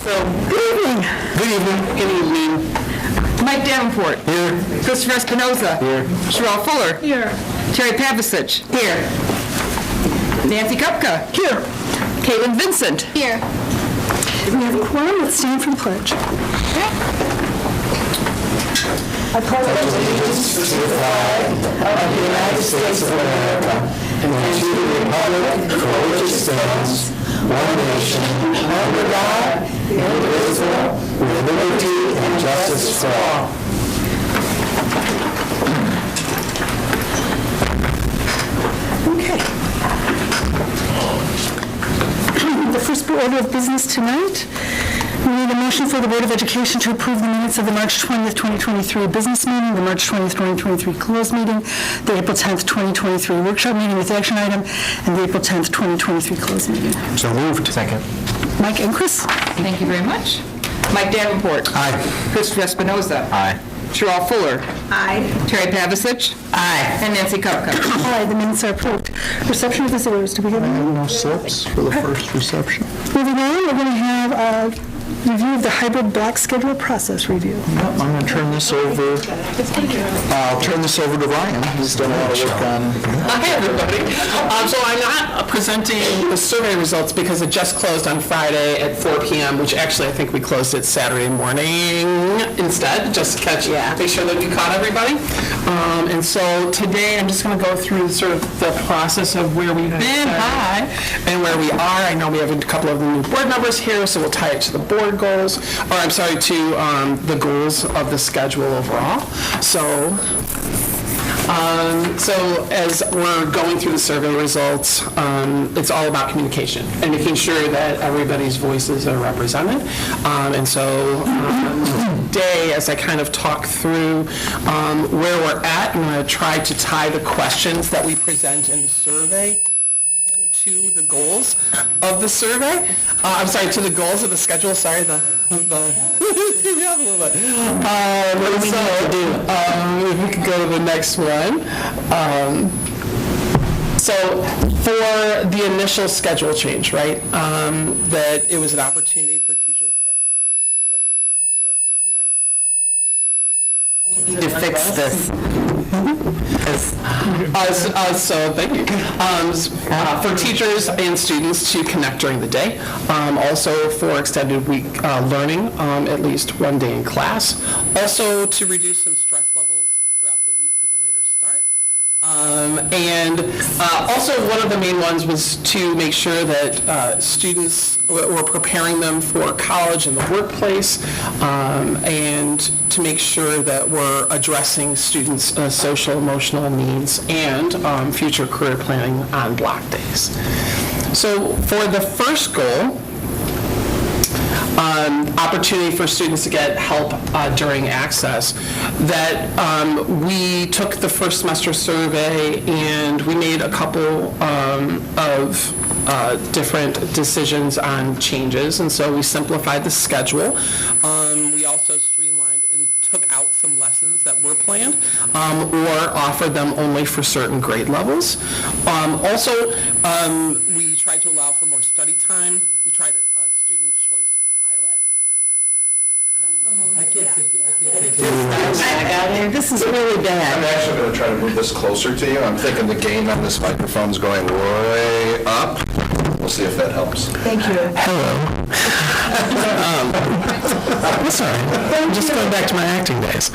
So, good evening. Good evening. Good evening. Mike Davenport. Here. Christopher Espinoza. Here. Sherelle Fuller. Here. Terry Pavasich. Here. Nancy Kupka. Here. Caitlin Vincent. Here. We have a quorum. Let's stand for the pledge. I pledge allegiance to the flag of the United States of America and to the republic for which it stands, one nation, under God, indivisible, with liberty and justice for all. Okay. The first order of business tonight, we need a motion for the Board of Education to approve the minutes of the March 20th, 2023 business meeting, the March 20th, 2023 closed meeting, the April 10th, 2023 workshop meeting with action item, and the April 10th, 2023 closed meeting. So moved. Second. Mike and Chris? Thank you very much. Mike Davenport. Aye. Christopher Espinoza. Aye. Sherelle Fuller. Aye. Terry Pavasich. Aye. And Nancy Kupka. Aye, the minutes are approved. Reception of visitors, do we have any? No slips for the first reception. Moving on, we're going to have a review of the hybrid block schedule process review. I'm going to turn this over. I'll turn this over to Ryan. He's done a lot of work on. Hi, everybody. So I'm not presenting the survey results because it just closed on Friday at 4 p.m., which actually I think we closed it Saturday morning instead, just to make sure that we caught everybody. And so today I'm just going to go through sort of the process of where we've been, and where we are. I know we have a couple of the new board members here, so we'll tie it to the board goals, or I'm sorry, to the goals of the schedule overall. So as we're going through the survey results, it's all about communication and making sure that everybody's voices are represented. And so today, as I kind of talk through where we're at, I'm going to try to tie the questions that we present in the survey to the goals of the survey. I'm sorry, to the goals of the schedule. Sorry, if we could go to the next one. So for the initial schedule change, right, that it was an opportunity for teachers to get. Need to fix this. So thank you. For teachers and students to connect during the day. Also for extended week learning, at least one day in class. Also to reduce some stress levels throughout the week with a later start. And also one of the main ones was to make sure that students were preparing them for college and the workplace, and to make sure that we're addressing students' social emotional needs and future career planning on block days. So for the first goal, opportunity for students to get help during access, that we took the first semester survey and we made a couple of different decisions on changes, and so we simplified the schedule. We also streamlined and took out some lessons that were planned or offered them only for certain grade levels. Also, we tried to allow for more study time. We tried a student choice pilot. This is really bad. I'm actually going to try to move this closer to you. I'm thinking the gain on this microphone is going way up. We'll see if that helps. Thank you. Hello. Sorry, I'm just going back to my acting days.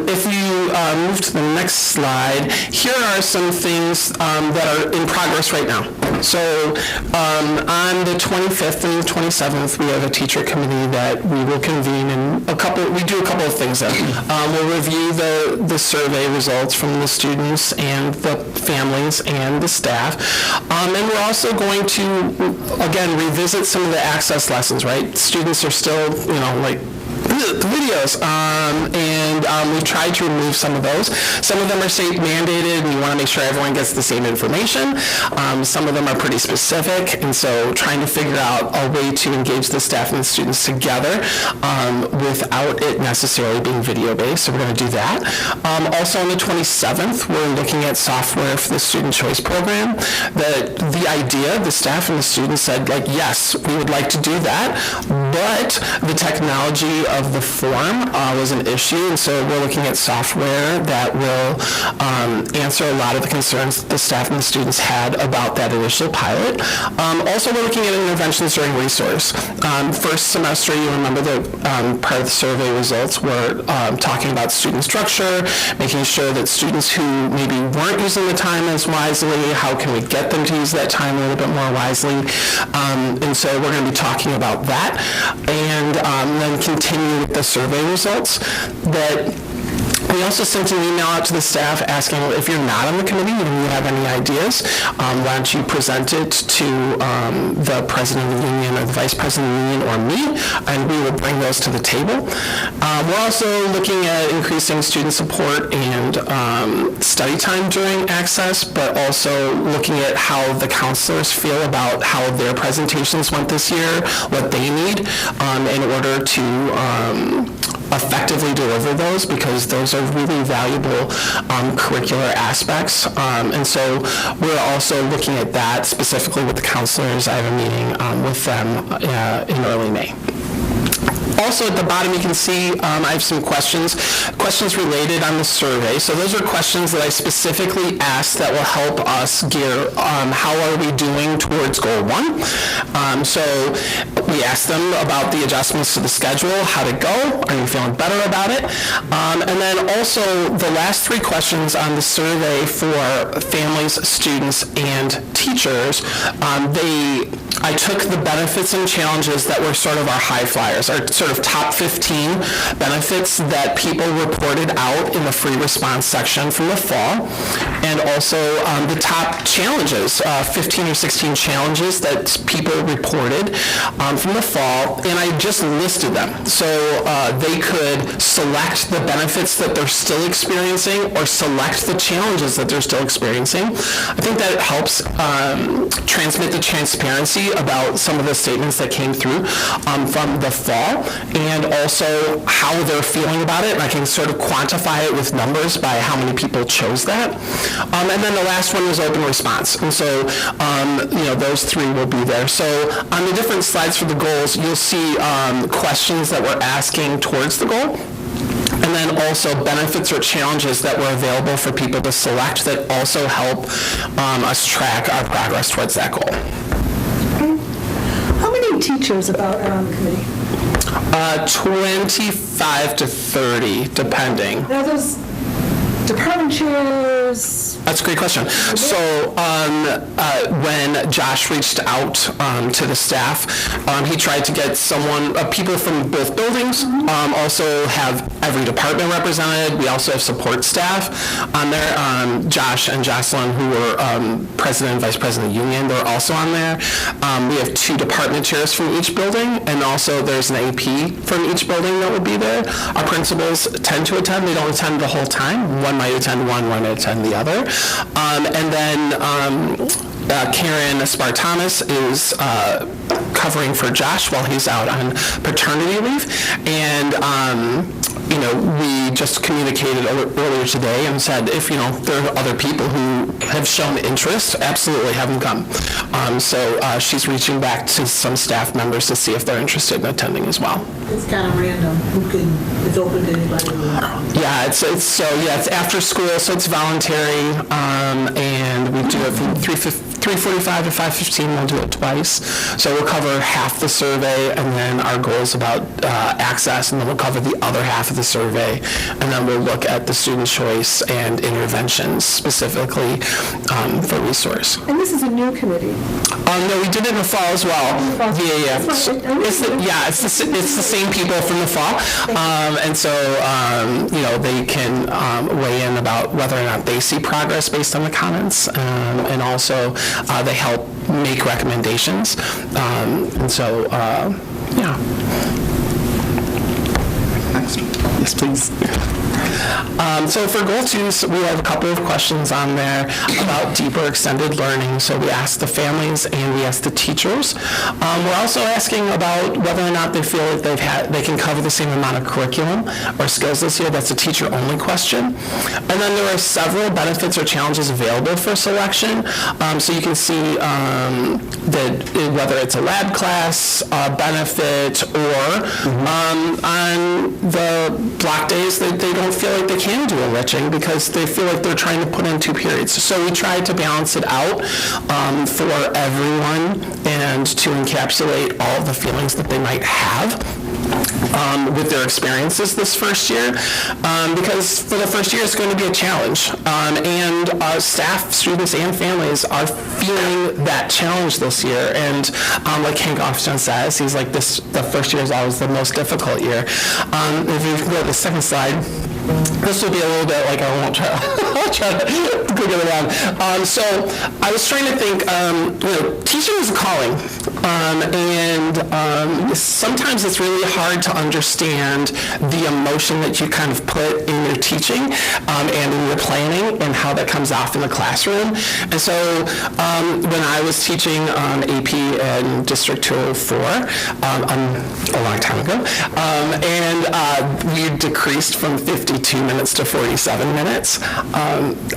If you move to the next slide, here are some things that are in progress right now. So on the 25th and 27th, we have a teacher committee that we will convene, and we do a couple of things there. We'll review the survey results from the students and the families and the staff. And we're also going to, again, revisit some of the access lessons, right? Students are still, like, the videos, and we've tried to remove some of those. Some of them are state mandated, and you want to make sure everyone gets the same information. Some of them are pretty specific, and so trying to figure out a way to engage the staff and the students together without it necessarily being video-based, so we're going to do that. Also on the 27th, we're looking at software for the Student Choice Program. The idea, the staff and the students said, like, yes, we would like to do that, but the technology of the form was an issue, and so we're looking at software that will answer a lot of the concerns that the staff and the students had about that initial pilot. Also, we're looking at interventions during resource. First semester, you remember that part of the survey results were talking about student structure, making sure that students who maybe weren't using the time as wisely, how can we get them to use that time a little bit more wisely? And so we're going to be talking about that, and then continue with the survey results. That we also sent an email out to the staff asking, if you're not on the committee and you have any ideas, why don't you present it to the president of the union or the vice president of the union or me, and we will bring those to the table. We're also looking at increasing student support and study time during access, but also looking at how the counselors feel about how their presentations went this year, what they need in order to effectively deliver those, because those are really valuable curricular aspects. And so we're also looking at that specifically with the counselors. I have a meeting with them in early May. Also, at the bottom, you can see I have some questions related on the survey. So those are questions that I specifically asked that will help us gear how are we doing towards goal 1. So we asked them about the adjustments to the schedule, how'd it go, are you feeling better about it? And then also the last 3 questions on the survey for families, students, and teachers, I took the benefits and challenges that were sort of our high flyers, our sort of top 15 benefits that people reported out in the free response section from the fall, and also the top challenges, 15 or 16 challenges that people reported from the fall, and I just listed them. So they could select the benefits that they're still experiencing or select the challenges that they're still experiencing. I think that helps transmit the transparency about some of the statements that came through from the fall, and also how they're feeling about it. And I can sort of quantify it with numbers by how many people chose that. And then the last one was open response. And so, those 3 will be there. So on the different slides for the goals, you'll see questions that we're asking towards the goal, and then also benefits or challenges that were available for people to select that also help us track our progress towards that goal. How many teachers are on the committee? 25 to 30, depending. Are those department chairs? That's a great question. So when Josh reached out to the staff, he tried to get people from both buildings, also have every department represented. We also have support staff on there. Josh and Jocelyn, who were president and vice president of the union, they're also on there. We have 2 department chairs from each building, and also there's an AP from each building that would be there. Our principals tend to attend. They don't attend the whole time. One might attend one might attend the other. And then Karen Spartanis is covering for Josh while he's out on paternity leave. And, we just communicated earlier today and said if, there are other people who have shown interest, absolutely have them come. So she's reaching back to some staff members to see if they're interested in attending as well. It's kind of random. It's open to anybody. Yeah, it's after school, so it's voluntary, and we do it from 3:45 to 5:15. We'll do it twice. So we'll cover half the survey, and then our goal is about access, and then we'll cover the other half of the survey, and then we'll look at the student choice and interventions specifically for resource. And this is a new committee. No, we did it in the fall as well. Yeah. It's the same people from the fall, and so they can weigh in about whether or not they see progress based on the comments, and also they help make recommendations, and so yeah. next. Yes, please. So for goal 2, we have a couple of questions on there about deeper extended learning. So we asked the families and we asked the teachers. We're also asking about whether or not they feel like they can cover the same amount of curriculum or skills this year. That's a teacher-only question. And then there are several benefits or challenges available for selection. So you can see that whether it's a lab class benefit or on the block days that they don't feel like they can do enriching because they feel like they're trying to put in 2 periods. So we tried to balance it out for everyone and to encapsulate all of the feelings that they might have with their experiences this first year, because for the first year it's going to be a challenge, and staff, students, and families are feeling that challenge this year. And like Hank often says, he's like, the first year is always the most difficult year. If you go to the second slide, this will be a little bit like, I won't try, I'll try to go get it around. So I was trying to think, teaching is a calling, and sometimes it's really hard to understand the emotion that you kind of put in your teaching and in your planning and how that comes off in the classroom. And so when I was teaching AP in District 204 a long time ago, and we decreased from 52 minutes to 47 minutes,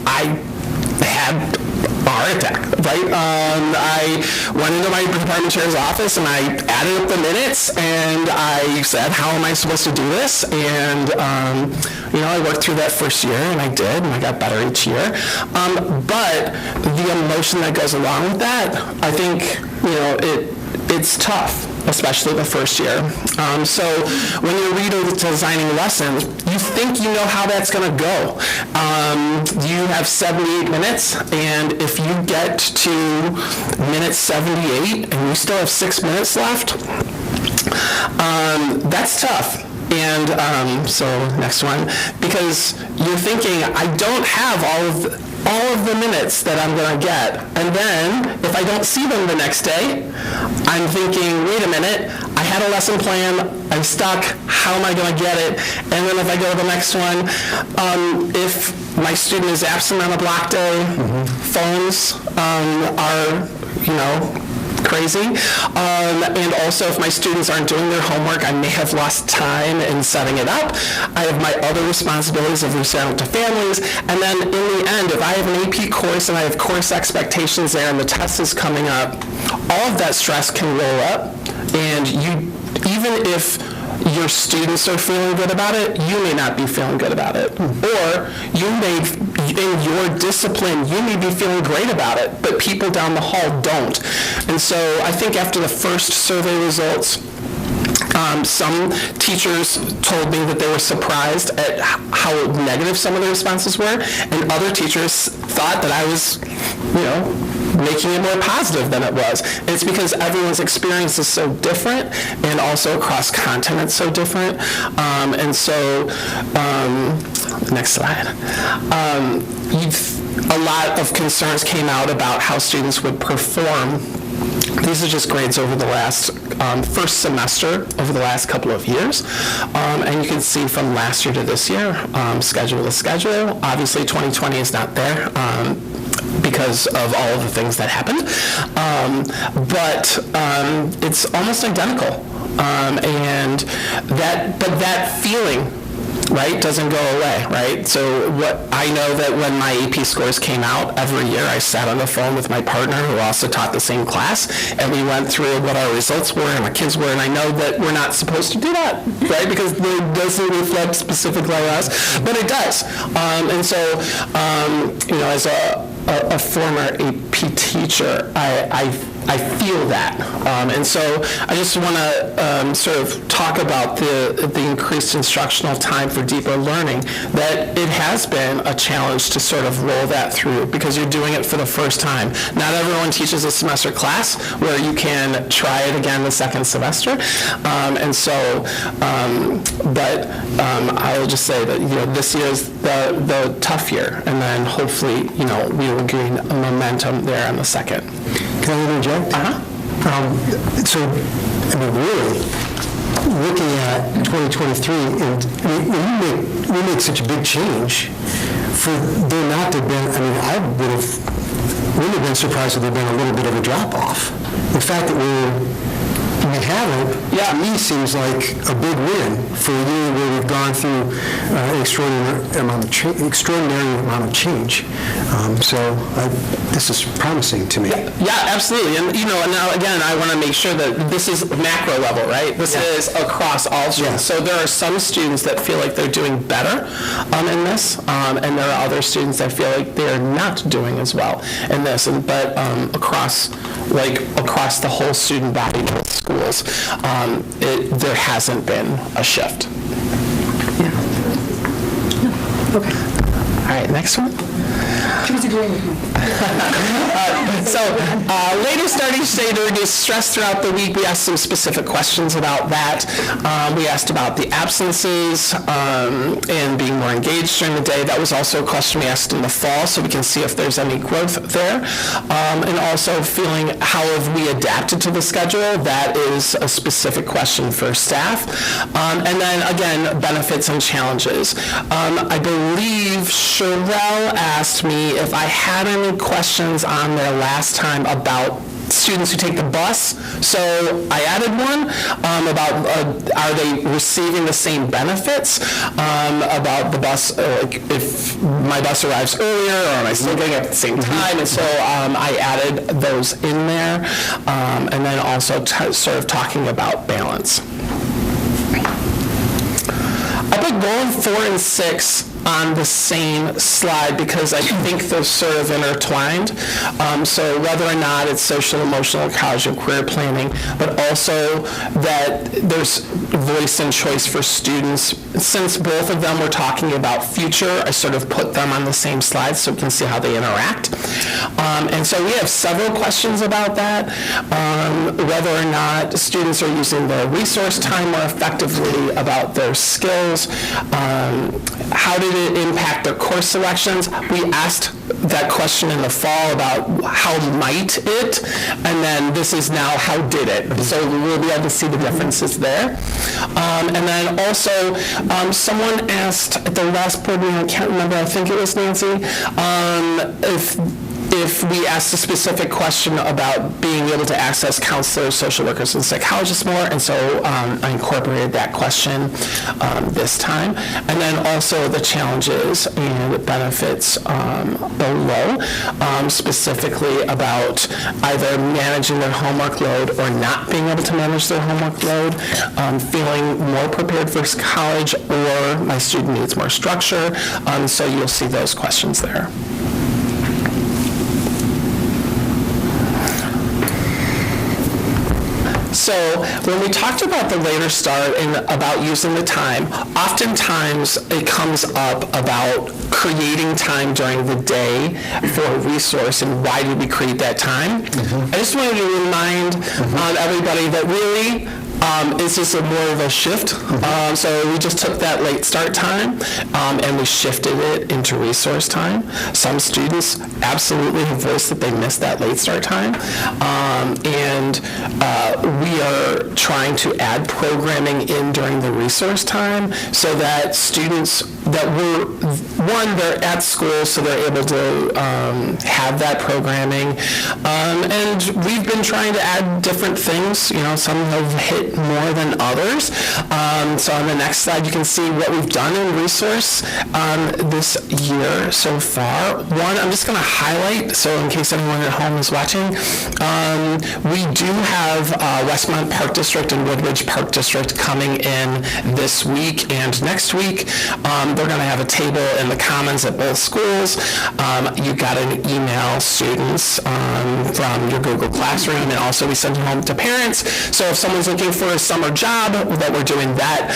I had a heart attack, right? I went into my department chair's office and I added up the minutes and I said, how am I supposed to do this? And, I worked through that first year and I did, and I got better each year. But the emotion that goes along with that, I think, it's tough, especially the first year. So when you're redesigning lessons, you think you know how that's going to go. You have 78 minutes, and if you get to minute 78 and you still have 6 minutes left, that's tough. And so next one, because you're thinking, I don't have all of the minutes that I'm going to get. And then, if I don't see them the next day, I'm thinking, wait a minute, I had a lesson plan, I'm stuck, how am I going to get it? And then if I go to the next one, if my student is absent on a block day, phones are, crazy. And also, if my students aren't doing their homework, I may have lost time in setting it up. I have my other responsibilities of reaching out to families. And then in the end, if I have an AP course and I have course expectations there and the test is coming up, all of that stress can roll up. And even if your students are feeling good about it, you may not be feeling good about it. Or you may, in your discipline, you may be feeling great about it, but people down the hall don't. And so I think after the first survey results, some teachers told me that they were surprised at how negative some of the responses were, and other teachers thought that I was, making it more positive than it was. And it's because everyone's experience is so different, and also across content it's so different. And so, next slide. A lot of concerns came out about how students would perform. These are just grades over the last first semester over the last couple of years. And you can see from last year to this year, schedule to schedule. Obviously, 2020 is not there because of all of the things that happened. But it's almost identical. And that feeling, right, doesn't go away, right? So I know that when my AP scores came out every year, I sat on the phone with my partner who also taught the same class, and we went through what our results were and our kids were, and I know that we're not supposed to do that, right? Because it doesn't reflect specifically on us, but it does. And so, as a former AP teacher, I feel that. And so I just want to sort of talk about the increased instructional time for deeper learning, that it has been a challenge to sort of roll that through because you're doing it for the first time. Not everyone teaches a semester class where you can try it again the second semester. But I'll just say that, this year is the tough year, and then hopefully, we will gain momentum there on the second. Can I interject? Uh-huh. Really, looking at 2023, and when we make such a big change, for there not to have been, I mean, I wouldn't have been surprised if there had been a little bit of a drop-off. The fact that we haven't, to me, seems like a big win for a year where we've gone through an extraordinary amount of change. This is promising to me. Yeah, absolutely. And, and now, again, I want to make sure that this is macro level, right? This is across all students. So there are some students that feel like they're doing better in this, and there are other students that feel like they're not doing as well in this. But across the whole student body of schools, there hasn't been a shift. Okay. All right, next one. She was agreeing with me. So later starting today to reduce stress throughout the week, we asked some specific questions about that. We asked about the absences and being more engaged during the day. That was also a question we asked in the fall, so we can see if there's any growth there. And also feeling how have we adapted to the schedule. That is a specific question for staff. And then again, benefits and challenges. I believe Sherelle asked me if I had any questions on there last time about students who take the bus. So I added one about are they receiving the same benefits about the bus, if my bus arrives earlier or am I still getting it at the same time? And so I added those in there, and then also sort of talking about balance. I put goal 4 and 6 on the same slide because I think they're sort of intertwined. So whether or not it's social, emotional, college, and career planning, but also that there's voice and choice for students. Since both of them were talking about future, I sort of put them on the same slide so we can see how they interact. And so we have several questions about that, whether or not students are using their resource time more effectively, about their skills, how did it impact their course selections. We asked that question in the fall about how might it, and then this is now how did it. So we'll be able to see the differences there. And then also, someone asked at the last board meeting, I can't remember, I think it was Nancy, if we asked a specific question about being able to access counselors, social workers, and psychologists more, and so I incorporated that question this time. And then also the challenges and benefits below, specifically about either managing their homework load or not being able to manage their homework load, feeling more prepared for college, or my student needs more structure. So you'll see those questions there. So when we talked about the later start and about using the time, oftentimes it comes up about creating time during the day for a resource and why did we create that time. I just wanted to remind everybody that really it's just more of a shift. So we just took that late start time and we shifted it into resource time. Some students absolutely have voiced that they missed that late start time. And we are trying to add programming in during the resource time so that students that were, one, they're at school so they're able to have that programming. And we've been trying to add different things. You know, some have hit more than others. So on the next slide, you can see what we've done in resource this year so far. One, I'm just going to highlight, so in case anyone at home is watching, we do have Westmont Park District and Woodridge Park District coming in this week and next week. They're going to have a table in the commons at both schools. You got an email, students, from your Google Classroom, and also we send it home to parents. So if someone's looking for a summer job, that we're doing that,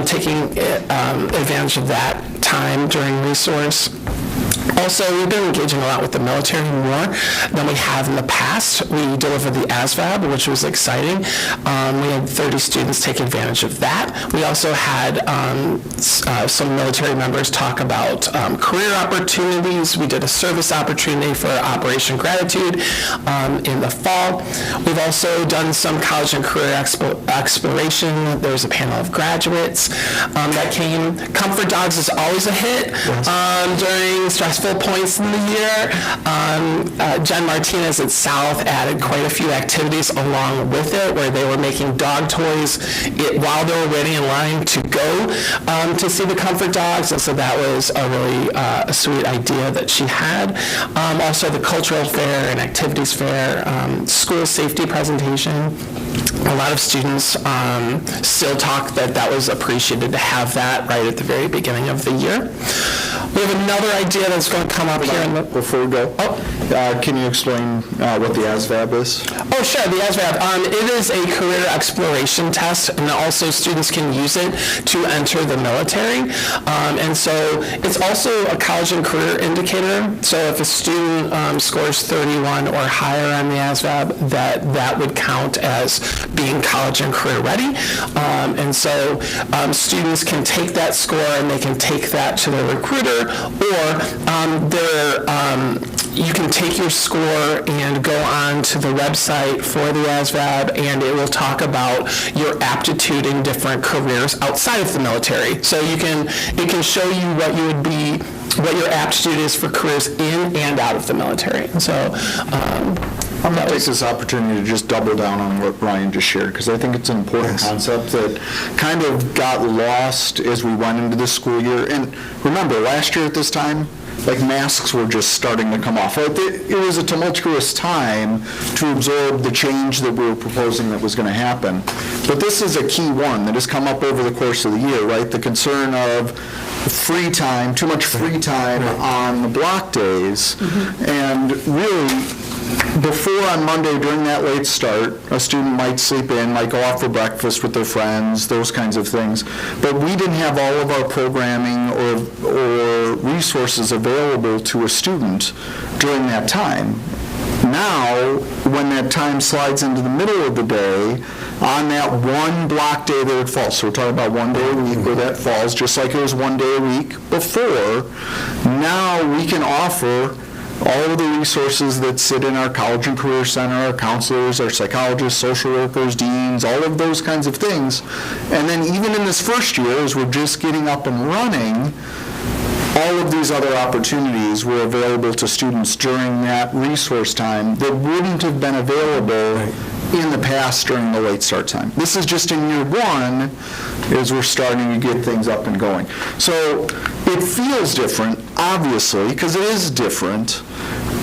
taking advantage of that time during resource. Also, we've been engaging a lot with the military more than we have in the past. We delivered the ASVAB, which was exciting. We had 30 students take advantage of that. We also had some military members talk about career opportunities. We did a service opportunity for Operation Gratitude in the fall. We've also done some college and career exploration. There's a panel of graduates that came. Comfort Dogs is always a hit during stressful points in the year. Jen Martinez at South added quite a few activities along with it where they were making dog toys while they were waiting in line to go to see the Comfort Dogs, and so that was a really a sweet idea that she had. Also the cultural fair and activities fair, school safety presentation. A lot of students still talk that was appreciated to have that right at the very beginning of the year. We have another idea that's going to come up here. Before we go, can you explain what the ASVAB is? Oh, sure, the ASVAB. It is a career exploration test, and also students can use it to enter the military. And so it's also a college and career indicator. So if a student scores 31 or higher on the ASVAB, that would count as being college and career ready. And so students can take that score and they can take that to their recruiter, or you can take your score and go on to the website for the ASVAB, and it will talk about your aptitude in different careers outside of the military. So it can show you what your aptitude is for careers in and out of the military. And so I'm going to take this opportunity to just double down on what Ryan just shared, because I think it's an important concept that kind of got lost as we went into this school year. And remember, last year at this time, like masks were just starting to come off. It was a tumultuous time to absorb the change that we were proposing that was going to happen. But this is a key one that has come up over the course of the year, right? The concern of free time, too much free time on the block days. And really, before on Monday during that late start, a student might sleep in, might go out for breakfast with their friends, those kinds of things. But we didn't have all of our programming or resources available to a student during that time. Now, when that time slides into the middle of the day, on that one block day that it falls, so we're talking about one day a week where that falls, just like it was one day a week before, now we can offer all of the resources that sit in our College and Career Center, our counselors, our psychologists, social workers, deans, all of those kinds of things. And then even in this first year, as we're just getting up and running, all of these other opportunities were available to students during that resource time that wouldn't have been available in the past during the late start time. This is just in year one as we're starting to get things up and going. So it feels different, obviously, because it is different,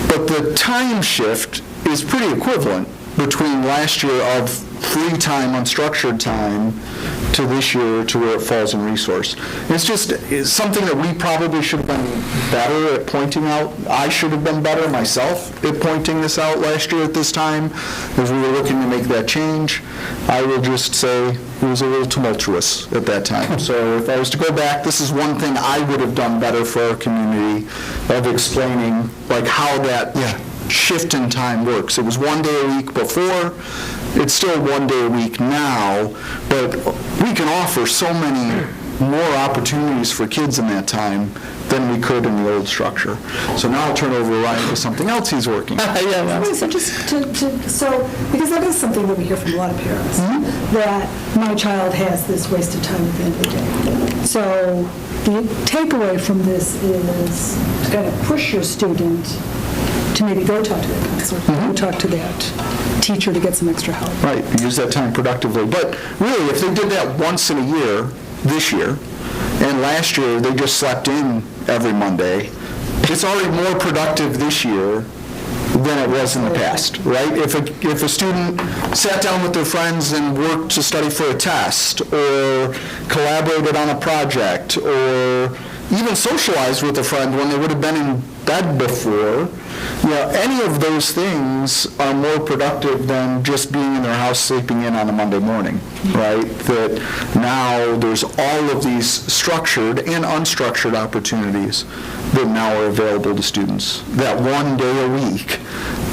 but the time shift is pretty equivalent between last year of free time, unstructured time, to this year to where it falls in resource. It's something that we probably should have been better at pointing out. I should have been better myself at pointing this out last year at this time as we were looking to make that change. I will just say it was a little tumultuous at that time. So if I was to go back, this is one thing I would have done better for our community of explaining like how that shift in time works. It was one day a week before. It's still one day a week now, but we can offer so many more opportunities for kids in that time than we could in the old structure. So now I'll turn over to Ryan for something else he's working on. So just because that is something that we hear from a lot of parents, that my child has this wasted time at the end of the day. So the takeaway from this is to kind of push your student to maybe go talk to that counselor, go talk to that teacher to get some extra help. Right, use that time productively. But really, if they did that once in a year, this year, and last year they just slept in every Monday, it's already more productive this year than it was in the past, right? If a student sat down with their friends and worked to study for a test, or collaborated on a project, or even socialized with a friend when they would have been in bed before, any of those things are more productive than just being in their house sleeping in on a Monday morning, right? That now there's all of these structured and unstructured opportunities that now are available to students. That one day a week,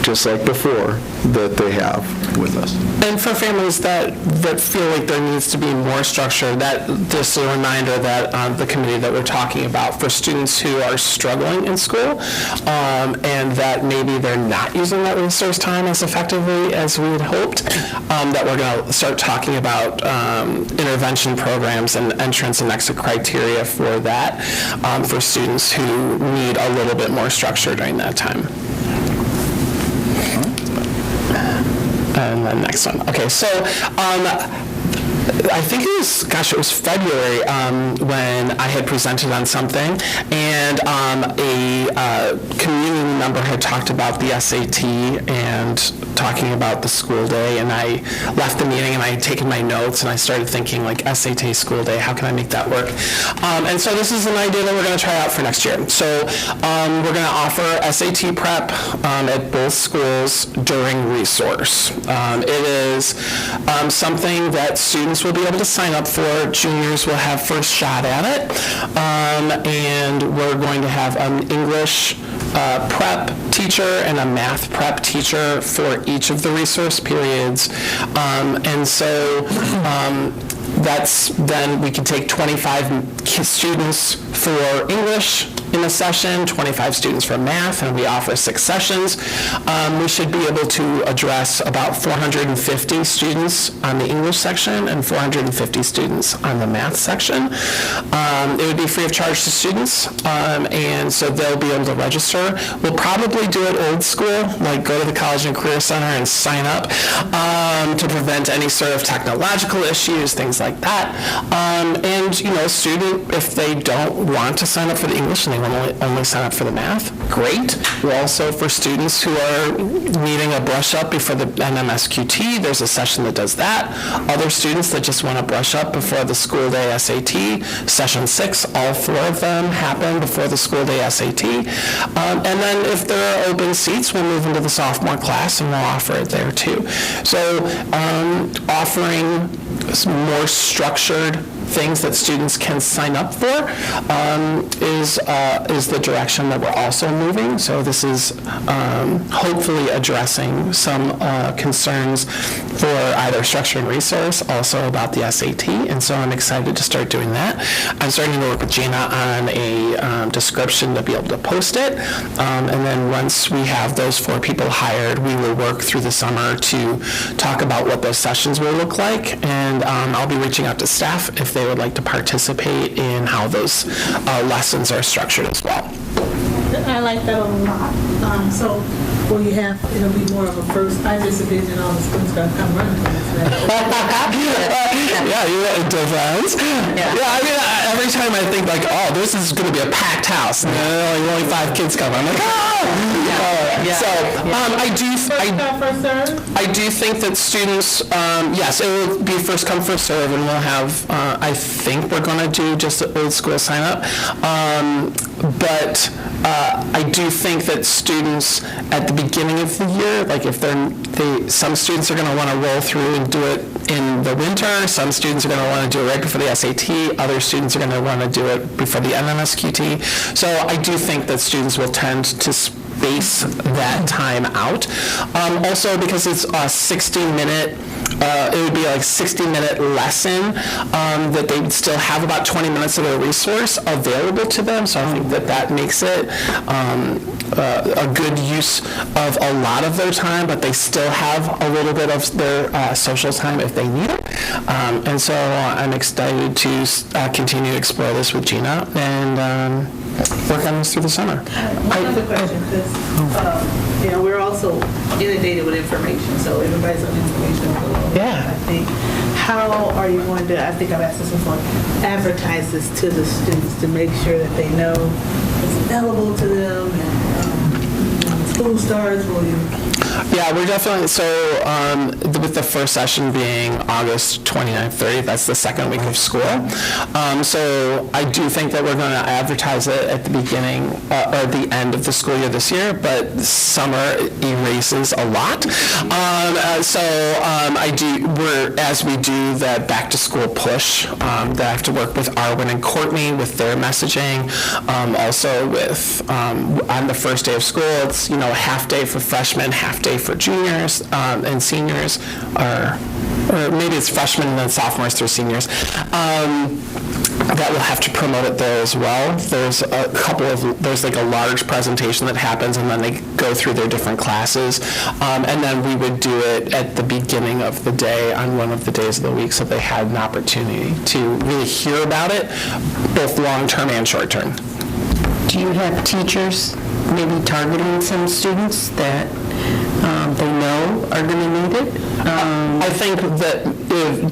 just like before, that they have with us. And for families that feel like there needs to be more structure, that just a reminder that the committee that we're talking about for students who are struggling in school and that maybe they're not using that resource time as effectively as we had hoped, that we're going to start talking about intervention programs and entrance and exit criteria for that for students who need a little bit more structure during that time. And the next one. Okay, so I think it was February when I had presented on something, and a community member had talked about the SAT and talking about the school day, and I left the meeting and I had taken my notes and I started thinking, like, SAT school day, how can I make that work? And so this is an idea that we're going to try out for next year. So we're going to offer SAT prep at both schools during resource. It is something that students will be able to sign up for. Juniors will have first shot at it. And we're going to have an English prep teacher and a math prep teacher for each of the resource periods. And so then we can take 25 students for English in a session, 25 students for math, and we offer 6 sessions. We should be able to address about 450 students on the English section and 450 students on the math section. It would be free of charge to students, and so they'll be able to register. We'll probably do it old school, like go to the College and Career Center and sign up to prevent any sort of technological issues, things like that. And, student, if they don't want to sign up for the English and they want to only sign up for the math, great. We're also, for students who are needing a brush up before the NMSQT, there's a session that does that. Other students that just want to brush up before the school day SAT, session 6, all 4 of them happen before the school day SAT. And then if there are open seats, we'll move into the sophomore class and we'll offer it there too. So offering more structured things that students can sign up for is the direction that we're also moving. So this is hopefully addressing some concerns for either structure and resource, also about the SAT, and so I'm excited to start doing that. I'm starting to work with Gina on a description to be able to post it, and then once we have those 4 people hired, we will work through the summer to talk about what those sessions will look like, and I'll be reaching out to staff if they would like to participate in how those lessons are structured as well. I like that a lot. So will you have, it'll be more of a first, I just envision all the students going to come running from this. Yeah, it depends. Yeah, I mean, every time I think like, oh, this is going to be a packed house, and then only 5 kids come, I'm like, I do think that students, yes, it will be first come, first serve, and we'll have, I think we're going to do just an old school sign up. But I do think that students at the beginning of the year, like if some students are going to want to roll through and do it in the winter, some students are going to want to do it right before the SAT, other students are going to want to do it before the NMSQT. So I do think that students will tend to space that time out. Also because it's a 60-minute, it would be like 60-minute lesson that they would still have about 20 minutes of a resource available to them. So I think that makes it a good use of a lot of their time, but they still have a little bit of their social time if they need it. And so I'm excited to continue to explore this with Gina and work on this through the summer. One other question, because we're also inundated with information, so everybody's on information overload. Yeah. I think, how are you going to, I think I've asked this before, advertise this to the students to make sure that they know it's available to them, and when school starts, will you Yeah, we're definitely, so with the first session being August 29th, 30th, that's the second week of school. So I do think that we're going to advertise it at the beginning or the end of the school year this year, but summer erases a lot. As we do the back to school push, that I have to work with Arwen and Courtney with their messaging. Also with, on the first day of school, it's, a half day for freshmen, half day for juniors and seniors, or maybe it's freshmen and then sophomores through seniors. That will have to promote it there as well. There's like a large presentation that happens, and then they go through their different classes. And then we would do it at the beginning of the day on one of the days of the week, so they had an opportunity to really hear about it, both long-term and short-term. Do you have teachers maybe targeting some students that they know are going to need it? I think that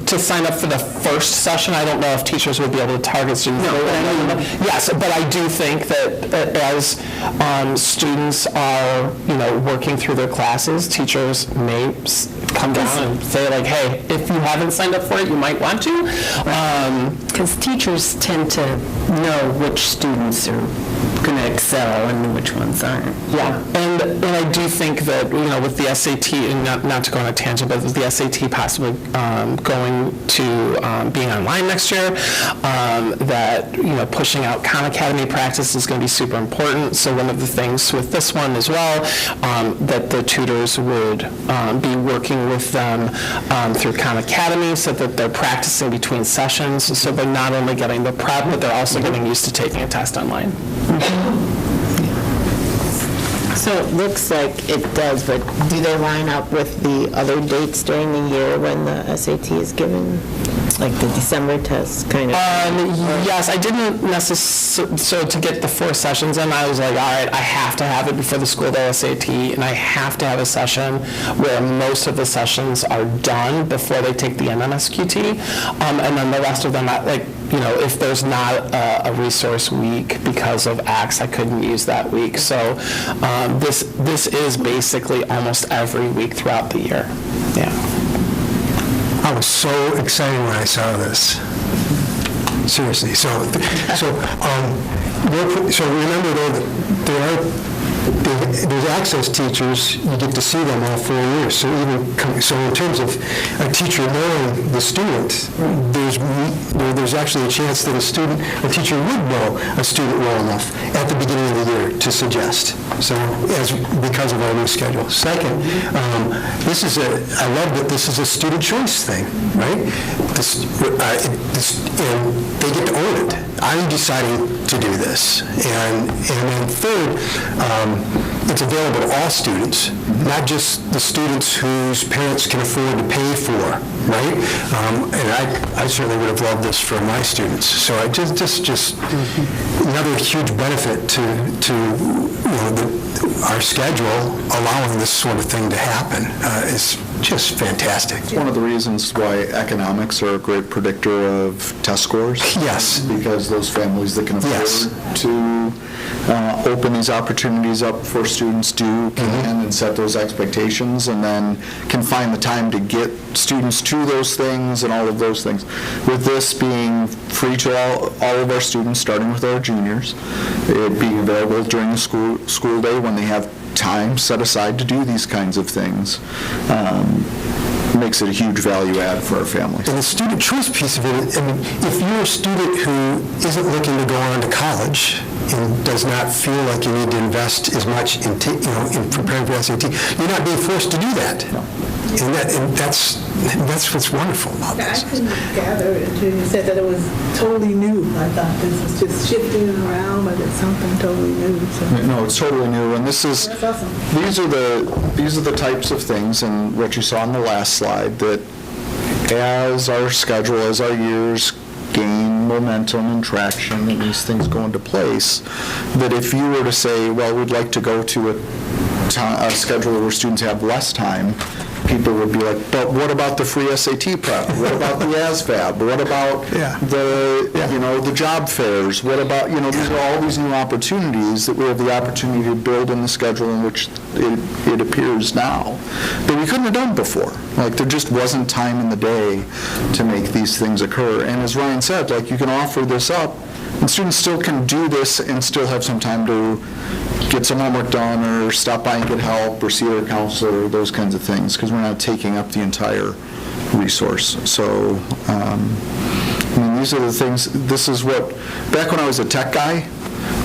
to sign up for the first session, I don't know if teachers would be able to target students. No, yes, but I do think that as students are, working through their classes, teachers may come down and say, like, hey, if you haven't signed up for it, you might want to. Because teachers tend to know which students are going to excel and which ones aren't. Yeah, and I do think that, with the SAT, and not to go on a tangent, but with the SAT possibly going to being online next year, that, pushing out Khan Academy practice is going to be super important. So one of the things with this one as well, that the tutors would be working with them through Khan Academy so that they're practicing between sessions, so they're not only getting the prep, but they're also getting used to taking a test online. So it looks like it does, but do they line up with the other dates during the year when the SAT is given? Like the December test, kind of? Yes, I didn't necessarily, so to get the 4 sessions in, I was like, all right, I have to have it before the school day SAT, and I have to have a session where most of the sessions are done before they take the MMSQT, and then the rest of them, if there's not a resource week because of X, I couldn't use that week. So this is basically almost every week throughout the year. Yeah. I was so excited when I saw this. Seriously. So remember though that there's access teachers. You get to see them all 4 years. So in terms of a teacher knowing the student, there's actually a chance that a teacher would know a student well enough at the beginning of the year to suggest. So because of our new schedule. Second, I love that this is a student choice thing, right? They get to own it. I'm deciding to do this. And then third, it's available to all students, not just the students whose parents can afford to pay for, right? And I certainly would have loved this for my students. So I just another huge benefit to our schedule allowing this sort of thing to happen is just fantastic. It's one of the reasons why economics are a great predictor of test scores. Yes. Because those families that can afford to open these opportunities up for students can and set those expectations, and then can find the time to get students to those things and all of those things. With this being free to all of our students, starting with our juniors, it being available during the school day when they have time set aside to do these kinds of things, makes it a huge value add for our families. And the student choice piece of it, if you're a student who isn't looking to go on to college and does not feel like you need to invest as much in preparing for SAT, you're not being forced to do that. No. And that's what's wonderful about this. I couldn't gather it until you said that it was totally new. I thought this was just shifting around, but it's something totally new. So. No, it's totally new, and this is That's awesome. these are the types of things, and what you saw on the last slide, that as our schedule, as our years gain momentum and traction, and these things go into place, that if you were to say, well, we'd like to go to a schedule where students have less time, people would be like, but what about the free SAT prep? What about the ASVAB? What about the job fairs? What about, these are all these new opportunities that we have the opportunity to build in the schedule in which it appears now that we couldn't have done before. Like, there just wasn't time in the day to make these things occur. And as Ryan said, like, you can offer this up, and students still can do this and still have some time to get some homework done or stop by and get help or see their counselor, those kinds of things, because we're not taking up the entire resource. So, these are the things, this is what, back when I was a tech guy,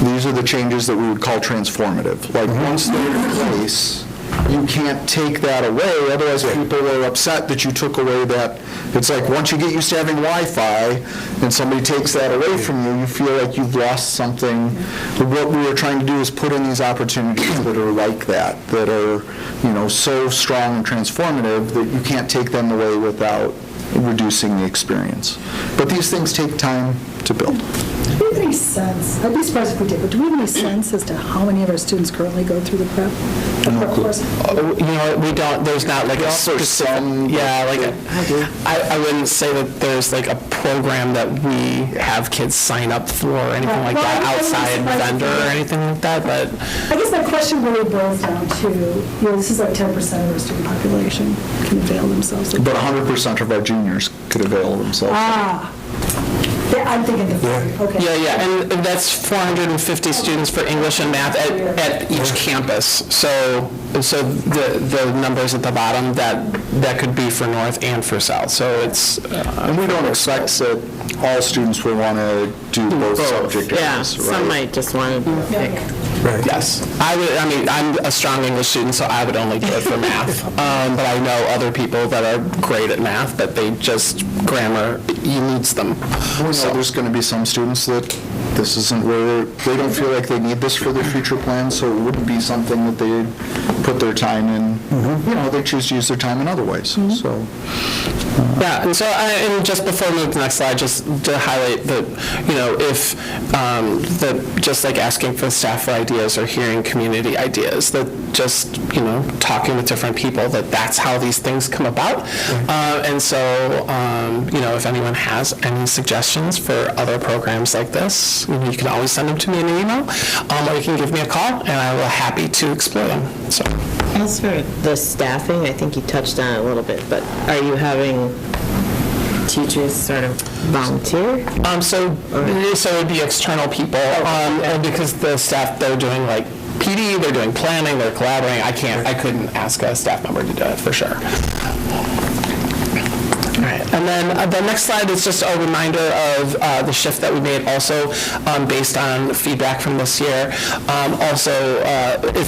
these are the changes that we would call transformative. Like, once they're in place, you can't take that away, otherwise people are upset that you took away that. It's like, once you get used to having Wi-Fi and somebody takes that away from you, you feel like you've lost something. What we are trying to do is put in these opportunities that are like that are, so strong and transformative that you can't take them away without reducing the experience. But these things take time to build. Do we have any sense, I'd be surprised if we did, but do we have any sense as to how many of our students currently go through the prep course? We don't, there's not like a specific, I wouldn't say that there's like a program that we have kids sign up for or anything like that, outside vendor or anything like that, but. I guess my question really boils down to, this is like 10% of our student population can avail themselves of But 100% of our juniors could avail themselves. Yeah, I'm thinking the 40, okay. Yeah, and that's 450 students for English and math at each campus. So the numbers at the bottom, that could be for North and for South. So it's... and we don't expect that all students will want to do both subject areas, Yeah, right? some might just want to pick. Yes. I'm a strong English student, so I would only do it for math. But I know other people that are great at math, but they just, grammar, needs them. So there's going to be some students that this isn't where, they don't feel like they need this for their future plans, so it wouldn't be something that they put their time in. They choose to use their time in other ways, so. Yeah, and so, and just before we move to the next slide, just to highlight that, if, just like asking for staff for ideas or hearing community ideas, that just, talking with different people, that's how these things come about. And so, if anyone has any suggestions for other programs like this, you can always send them to me in an email, or you can give me a call, and I will be happy to explore them. So. As for the staffing, I think you touched on it a little bit, but are you having teachers sort of volunteer? So it would be external people, and because the staff, they're doing like PD, they're doing planning, they're collaborating. I couldn't ask a staff member to do it for sure. All right, and then the next slide is just a reminder of the shift that we made also based on feedback from this year. It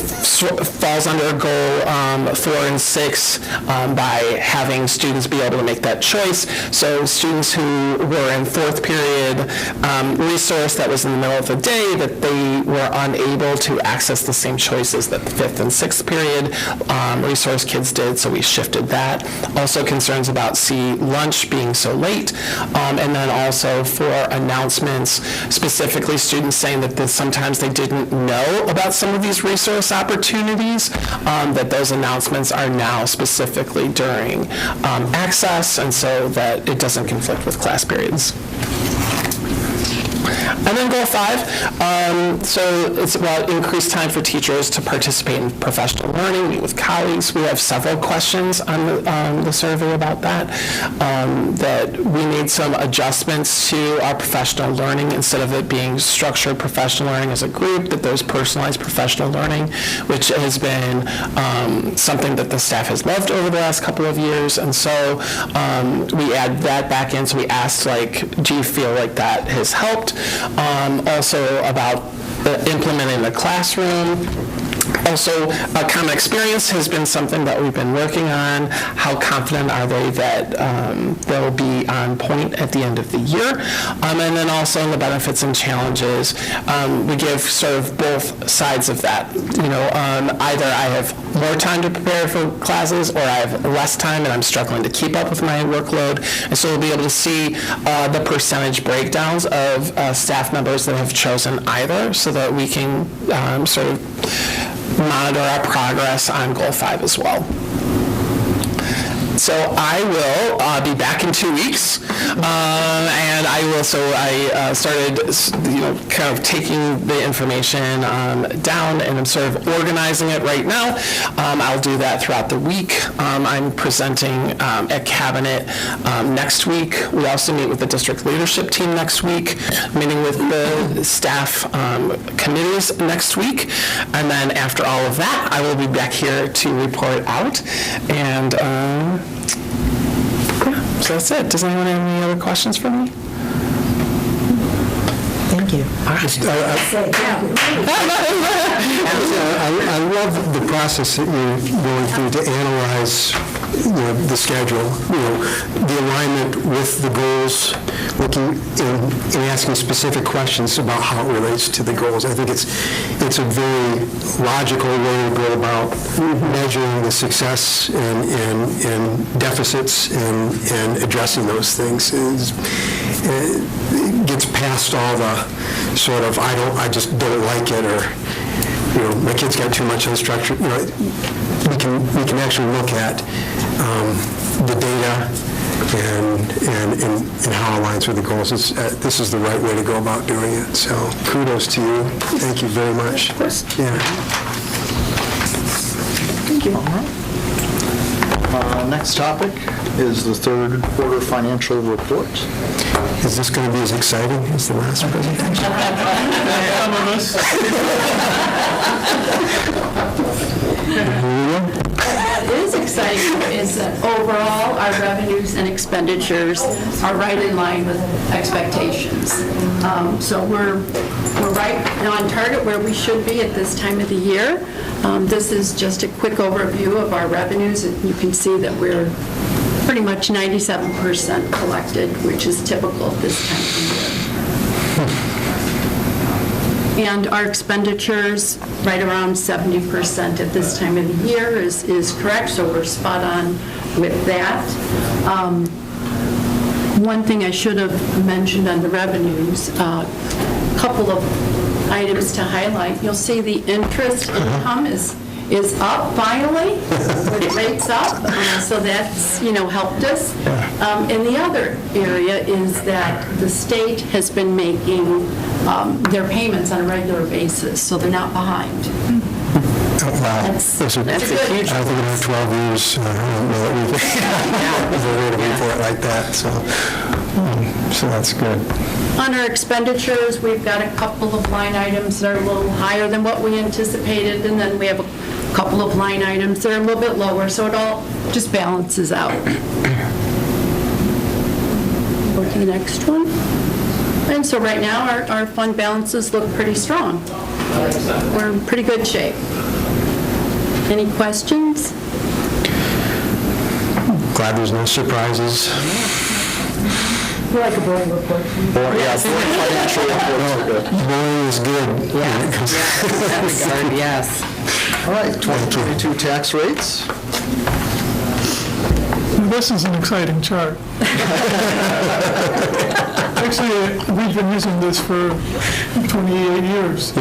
falls under goal 4 and 6 by having students be able to make that choice. So students who were in 4th period resource that was in the middle of the day, that they were unable to access the same choices that the 5th and 6th period resource kids did, so we shifted that. Also concerns about lunch being so late, and then also for announcements, specifically students saying that sometimes they didn't know about some of these resource opportunities, that those announcements are now specifically during access, and so that it doesn't conflict with class periods. And then goal 5, so it's about increased time for teachers to participate in professional learning, meet with colleagues. We have several questions on the survey about that, that we made some adjustments to our professional learning. Instead of it being structured professional learning as a group, that there's personalized professional learning, which has been something that the staff has loved over the last couple of years. And so we add that back in. So we asked, do you feel like that has helped? Also about implementing the classroom. Also, a common experience has been something that we've been working on. How confident are they that they'll be on point at the end of the year? And then also in the benefits and challenges, we give sort of both sides of that. Either I have more time to prepare for classes, or I have less time and I'm struggling to keep up with my workload. And so we'll be able to see the percentage breakdowns of staff members that have chosen either, so that we can sort of monitor our progress on goal 5 as well. So I will be back in 2 weeks, and I started, kind of taking the information down, and I'm sort of organizing it right now. I'll do that throughout the week. I'm presenting at Cabinet next week. We also meet with the district leadership team next week, meeting with the staff committees next week, and then after all of that, I will be back here to report out, and so that's it. Does anyone have any other questions for me? Thank you. I love the process that you're going through to analyze, the schedule, the alignment with the goals, looking and asking specific questions about how it relates to the goals. I think it's a very logical way to go about measuring the success and deficits and addressing those things. It gets past all the sort of, I just don't like it, or, my kid's got too much unstructured. We can actually look at the data and how it aligns with the goals. This is the right way to go about doing it. So kudos to you. Thank you very much. Of course. Yeah. Thank you. Next topic is the third quarter financial report. Is this going to be as exciting as the last presentation? What is exciting is that overall, our revenues and expenditures are right in line with expectations. So we're right on target where we should be at this time of the year. This is just a quick overview of our revenues. You can see that we're pretty much 97% collected, which is typical at this time of the year. And our expenditures, right around 70% at this time of the year is correct, so we're spot on with that. One thing I should have mentioned on the revenues, a couple of items to highlight. You'll see the interest income is up finally, with rates up, so that's, helped us. And the other area is that the state has been making their payments on a regular basis, so they're not behind. Wow. That's a good. I think in our 12 years, I don't know that we've heard a report like that, so that's good. On our expenditures, we've got a couple of line items that are a little higher than what we anticipated, and then we have a couple of line items that are a little bit lower, so it all just balances out. Go to the next one. And so right now, our fund balances look pretty strong. We're in pretty good shape. Any questions? Glad there's no surprises. We like a boring report. Financial reports are good. Boring is good. Yes. All right, 2022 tax rates. This is an exciting chart. Actually, we've been using this for 28 years.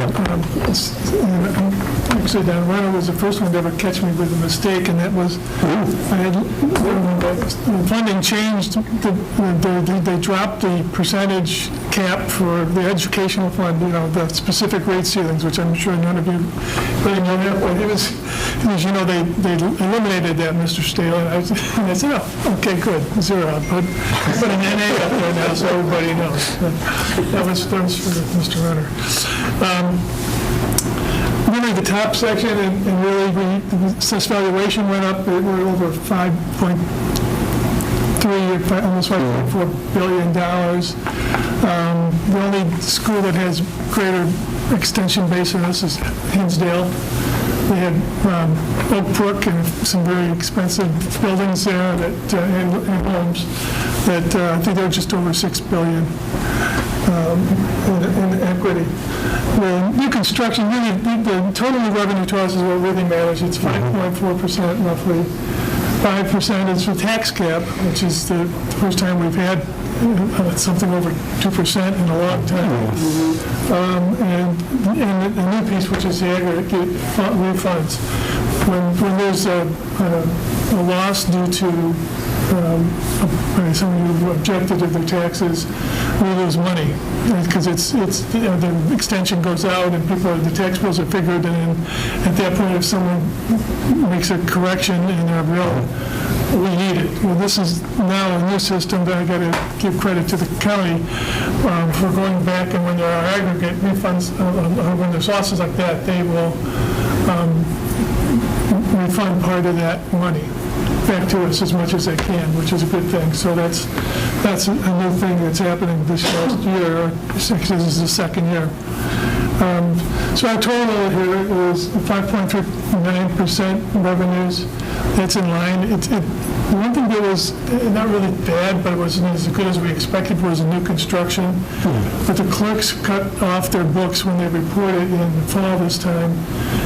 Actually, Dan Renner was the first one to ever catch me with a mistake, and that was, when funding changed, they dropped the percentage cap for the educational fund, the specific rate ceilings, which I'm sure none of you really know that, but it was they eliminated that, Mr. Stale, and I said, oh, okay, good, zero. Put an NA up there now so everybody knows. That was for Mr. Renner. Really, the top section, and really, the assessed valuation went up. We're over $5.3, almost $5.4 billion. The only school that has greater extension base than us is Hinsdale. They had Oak Brook and some very expensive buildings there and homes that I think they're just over $6 billion in equity. The new construction, really, the total revenue to us is what really matters. It's 5.4% roughly. 5% is the tax cap, which is the first time we've had something over 2% in a long time. And the new piece, which is the aggregate refunds. When there's a a loss due to someone who objected to their taxes, we lose money, because the extension goes out and the tax bills are figured, and then at that point, if someone makes a correction in their bill, we need it. Well, this is now a new system that I got to give credit to the county for going back, and when there are aggregate refunds, when there's losses like that, they will refund part of that money back to us as much as they can, which is a good thing. So that's a new thing that's happening this last year. This is the second year. So our total here is 5.39% revenues. That's in line. The one thing that was not really bad, but it wasn't as good as we expected, was a new construction. But the clerks cut off their books when they reported in the fall this time.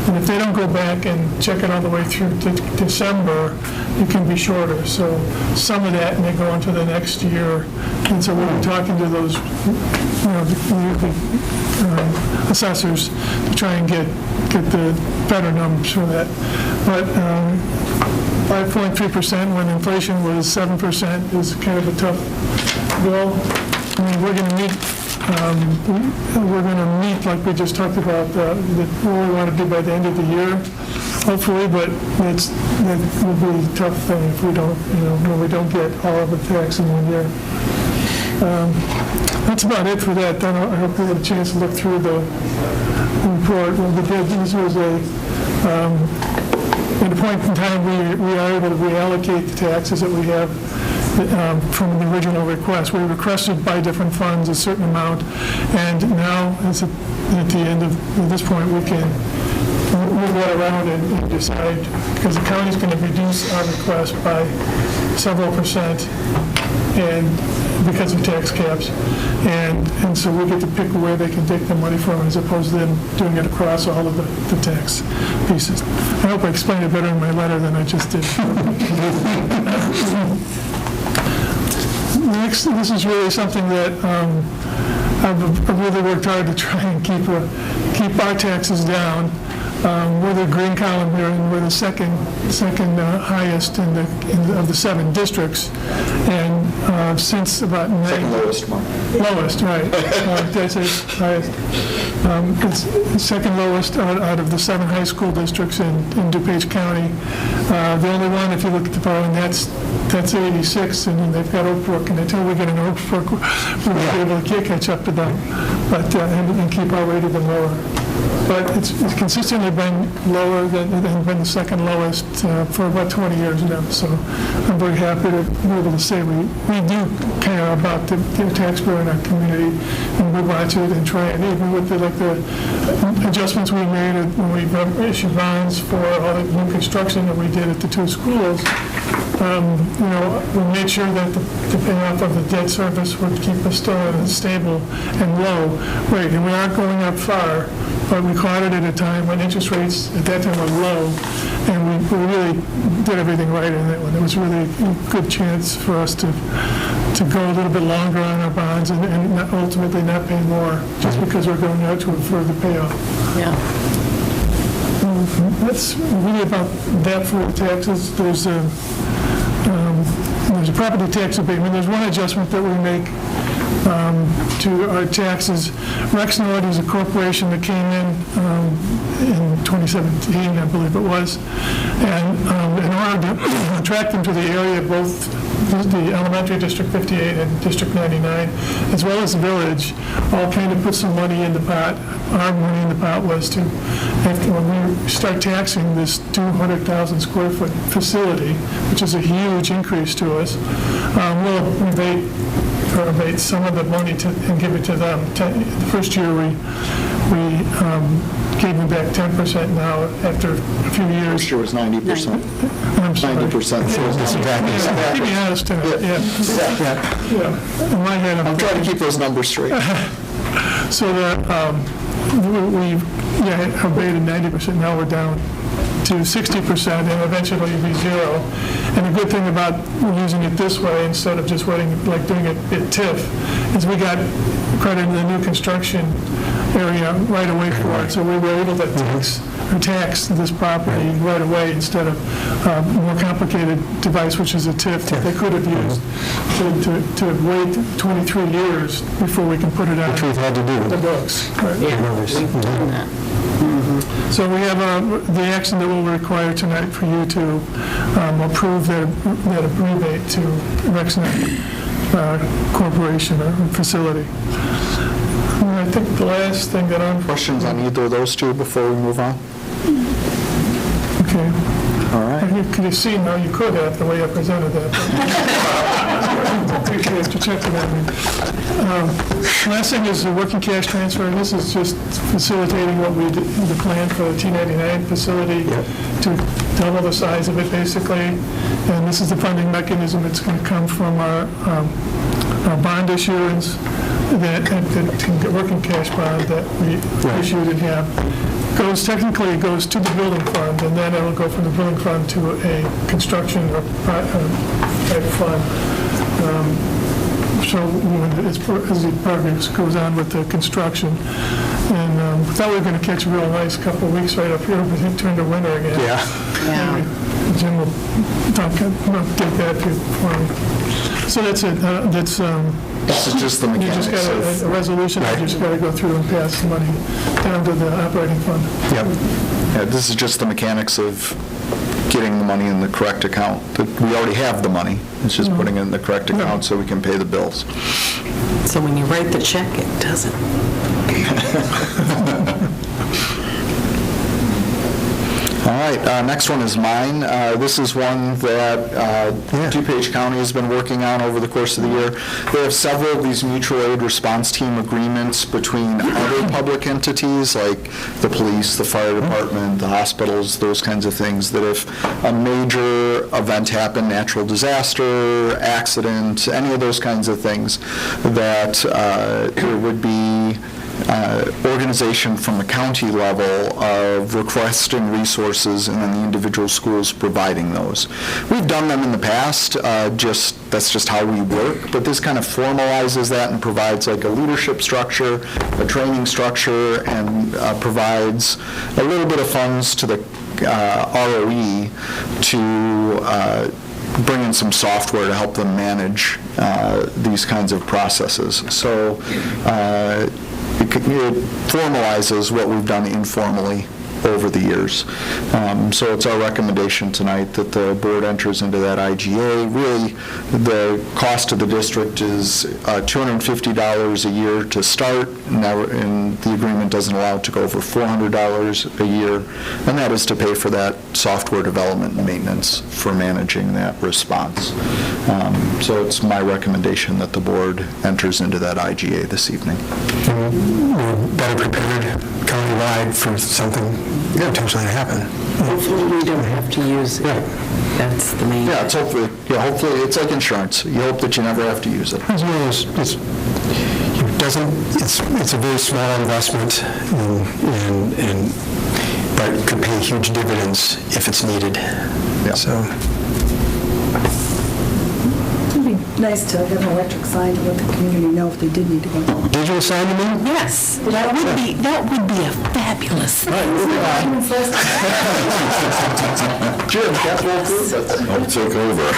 And if they don't go back and check it all the way through to December, it can be shorter. So some of that may go into the next year. And so we'll be talking to those the assessors to try and get the better numbers for that. But 5.3% when inflation was 7% is kind of a tough bill. I mean, we're going to meet like we just talked about what we want to do by the end of the year, hopefully, but that will be a tough thing if we don't, when we don't get all of the tax in 1 year. That's about it for that. Then I hope we had a chance to look through the report. Well, we did. This was at a point in time, we are able to reallocate the taxes that we have from the original request. We requested by different funds a certain amount, and now, at the end of this point, we can move that around and decide, because the county's going to reduce our request by several percent, and because of tax caps, and so we get to pick where they can take the money from, as opposed to them doing it across all of the tax pieces. I hope I explained it better in my letter than I just did. Next, this is really something that I've really worked hard to try and keep our taxes down. We're the green column here, and we're the second highest of the 7 districts. And since about Second lowest, Mark. Lowest, right. That's it, highest. It's second lowest out of the 7 high school districts in DuPage County. The only one, if you look at the following, that's 86, and then they've got Oak Brook, and until we get an Oak Brook, we'll be able to catch up to them, but and keep our rate even lower. But it's consistently been lower than been the second lowest for about 20 years now. So I'm very happy to be able to say we do care about the tax bill in our community, and we watch it and try it. Even with the adjustments we made when we issued bonds for all the new construction that we did at the 2 schools, we made sure that the payoff of the debt service would keep us still at a stable and low rate. And we aren't going up far, but we caught it at a time when interest rates at that time were low, and we really did everything right in that one. There was really a good chance for us to go a little bit longer on our bonds and ultimately not pay more just because we're going out to a further payoff. Yeah. That's really about that for the taxes. There's a property tax abatement. There's one adjustment that we make to our taxes. Rexnord is a corporation that came in 2017, I believe it was, and in order to attract them to the area, both the elementary District 58 and District 99, as well as the village, all kind of put some money in the pot. Our money in the pot was to, when we start taxing this 200,000 square foot facility, which is a huge increase to us, we'll rebate some of the money and give it to them. The first year we gave them back 10%. Now, after a few years. First year was 90%. I'm sorry. 90%. Keep me honest tonight, yeah. In my head, I'm trying to keep those numbers straight. So that we abated 90%. Now we're down to 60%, and eventually it'll be 0. And the good thing about using it this way instead of just waiting, like doing it at TIF, is we got credit in the new construction area right away for it. So we were able to tax tax this property right away instead of a more complicated device, which is a TIF that they could have used to wait 23 years before we can put it on Which we've had to do. the books. Right. We've done that. So we have the action that will require tonight for you to approve that rebate to Rexnet Corporation or facility. And I think the last thing that I'm... Questions on either of those two before we move on? Okay. All right. You could see now you could have the way I presented that. I appreciate you checking on me. Last thing is the working cash transfer, and this is just facilitating what we did, the plan for the T99 facility to double the size of it basically. And this is the funding mechanism. It's going to come from our bond issuance, that working cash bond that we issued and have. Technically it goes to the building fund, and then it'll go from the building fund to a construction or type fund. So as the progress goes on with the construction. And we thought we were going to catch a real nice couple of weeks right up here, but it turned to winter again. Yeah. Maybe Jim will take that for me. So that's it. This is just the You mechanics just got of... a resolution, you just got to go through and pass the money down to the operating fund. Yep. Yeah, this is just the mechanics of getting the money in the correct account. We already have the money. It's just putting it in the correct account so we can pay the bills. So when you write the check, it doesn't. All right, next one is mine. This is one that DuPage County has been working on over the course of the year. They have several of these mutual aid response team agreements between other public entities like the police, the fire department, the hospitals, those kinds of things, that if a major event happened, natural disaster, accident, any of those kinds of things, that there would be organization from the county level of requesting resources and then the individual schools providing those. We've done them in the past, that's just how we work, but this kind of formalizes that and provides like a leadership structure, a training structure, and provides a little bit of funds to the ROE to bring in some software to help them manage these kinds of processes. So it formalizes what we've done informally over the years. So it's our recommendation tonight that the board enters into that IGA. Really, the cost to the district is $250 a year to start, and the agreement doesn't allow it to go over $400 a year, and that is to pay for that software development and maintenance for managing that response. So it's my recommendation that the board enters into that IGA this evening. We're better prepared countywide for something potentially to happen. Hopefully we don't have to use it. That's the main... Yeah, hopefully it's like insurance. You hope that you never have to use it. It's a very small investment, but it could pay huge dividends if it's needed. Yeah. So. It'd be nice to have an electric sign to let the community know if they did need to go home. Digital sign, you mean? Yes, that would be a fabulous thing. Jim, capital improvements. I'll take over.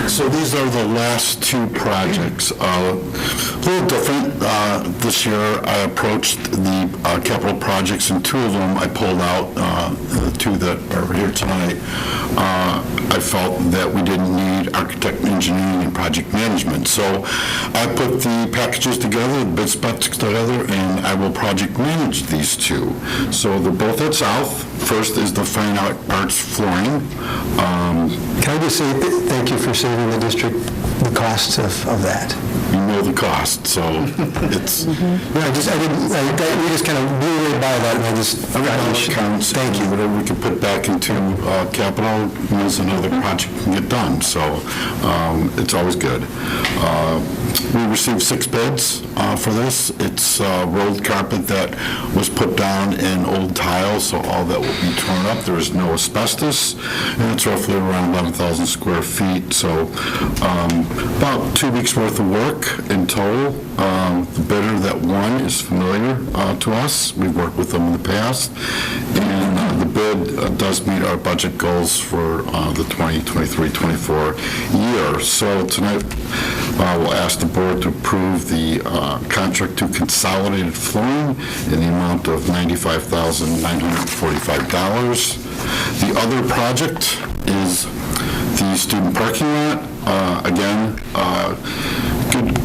So these are the last two projects. A little different. This year I approached the capital projects, and two of them I pulled out, the two that are here tonight. I felt that we didn't need architect, engineering, and project management. So I put the packages together, the bid specs together, and I will project manage these two. So they're both at South. First is the fine arts flooring. Can I just say thank you for saving the district the costs of that? You know the cost, so it's... No, we just kind of blew right by that, and I just... Counts. Thank you. Whatever we could put back into capital means another project can get done, so it's always good. We received 6 bids for this. It's rolled carpet that was put down in old tile, so all that will be torn up. There is no asbestos, and it's roughly around 11,000 square feet, so about 2 weeks' worth of work in total. The bidder that won is familiar to us. We've worked with them in the past, and the bid does meet our budget goals for the 2023-24 year. So tonight, we'll ask the board to approve the contract to Consolidated Flooring in the amount of $95,945. The other project is the student parking lot. Again,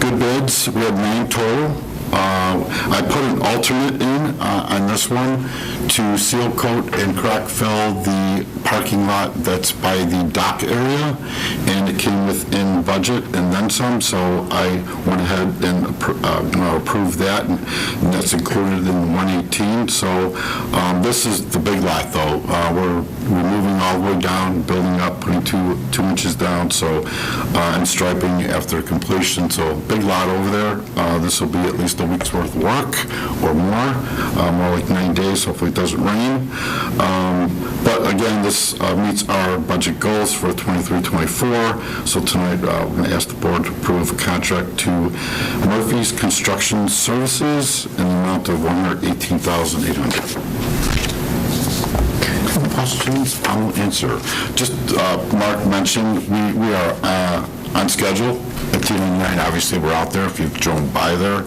good bids. We had 9 total. I put an alternate in on this one to seal coat and crack fill the parking lot that's by the dock area, and it came within budget and then some, so I went ahead and approved that, and that's included in the 118. So this is the big lot, though. We're moving all the way down, building up, putting two inches down, so and striping after completion. So big lot over there. This will be at least a week's worth of work or more like 9 days. Hopefully it doesn't rain. But again, this meets our budget goals for 23-24. So tonight, we're going to ask the board to approve a contract to Murphy's Construction Services in the amount of $118,800. Questions? I will answer. Just, Mark mentioned, we are on schedule at CSD99. Obviously, we're out there. If you've driven by there,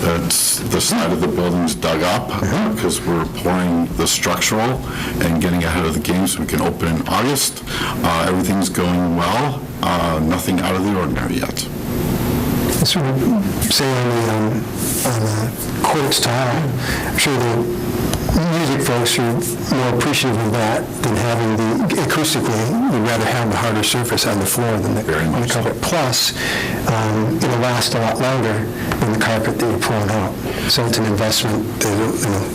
that's the side of the building's dug up because we're pouring the structural and getting ahead of the game so we can open in August. Everything's going well. Nothing out of the ordinary yet. Sort of say on the court style, I'm sure the music folks are more appreciative of that than having acoustically, we'd rather have the harder surface on the floor than the carpet. Plus, it'll last a lot longer than the carpet that you're pouring out. So it's an investment, the